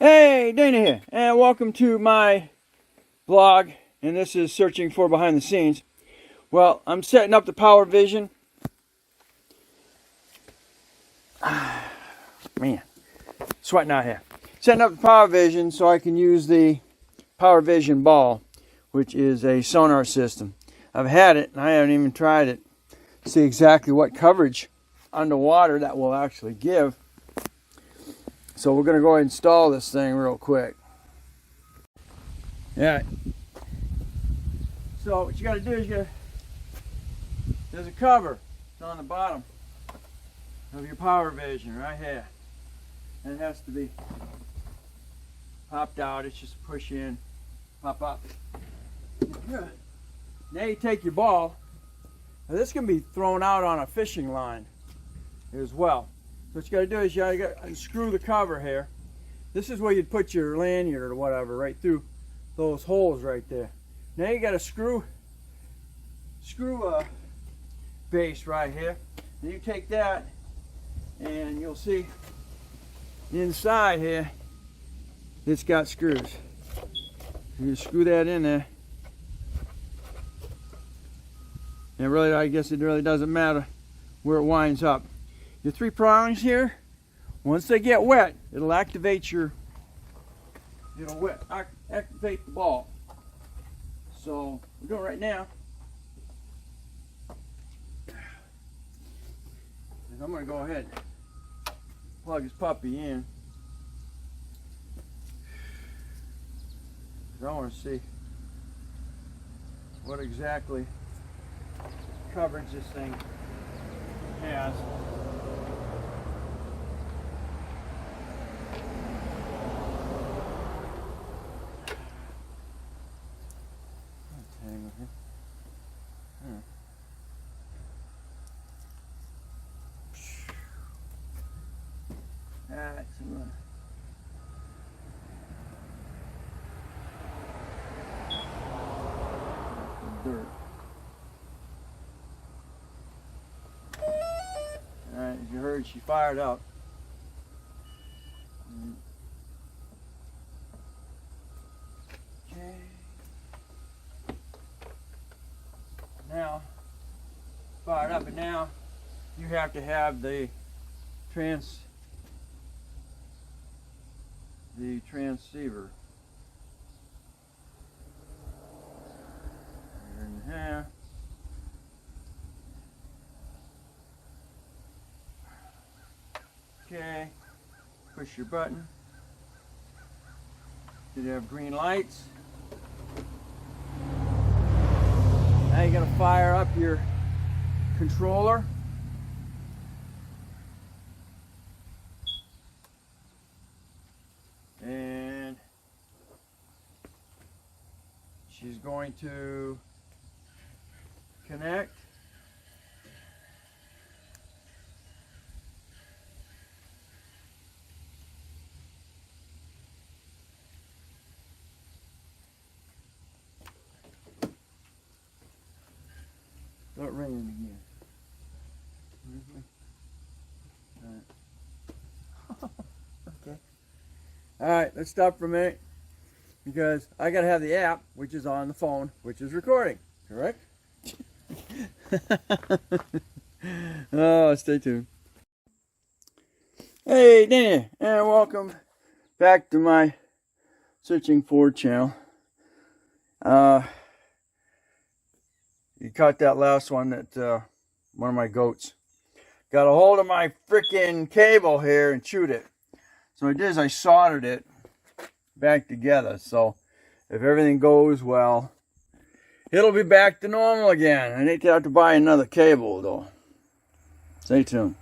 Hey, Dana here, and welcome to my blog, and this is Searching for Behind the Scenes. Well, I'm setting up the Power Vision. Man, sweating out here. Setting up the Power Vision so I can use the Power Vision ball, which is a sonar system. I've had it, and I haven't even tried it to see exactly what coverage underwater that will actually give. So we're going to go ahead and install this thing real quick. Alright. So what you got to do is there's a cover. It's on the bottom of your Power Vision right here. And it has to be popped out. It's just push in, pop up. Now you take your ball. Now this can be thrown out on a fishing line as well. So what you got to do is you got to unscrew the cover here. This is where you'd put your lanyard or whatever, right through those holes right there. Now you got a screw base right here. And you take that, and you'll see inside here, it's got screws. You screw that in there. And really, I guess it really doesn't matter where it winds up. Your three prongs here, once they get wet, it'll activate activate the ball. So we're doing it right now. And I'm going to go ahead and plug this puppy in. I want to see what exactly coverage this thing has. Alright, some dirt. Alright, as you heard, she fired up. Okay. Now, fired up, and now you have to have the transceiver. In here. Okay, push your button. You have green lights. Now you're going to fire up your controller. And she's going to connect. Start ringing again. Okay. Alright, let's stop for a minute because I gotta have the app, which is on the phone, which is recording, correct? Oh, stay tuned. Hey, Dana, and welcome back to my Searching For channel. You caught that last one that one of my goats got a hold of my freaking cable here and chewed it. So what I did is I soldered it back together. So if everything goes well, it'll be back to normal again. I need to have to buy another cable though. Stay tuned.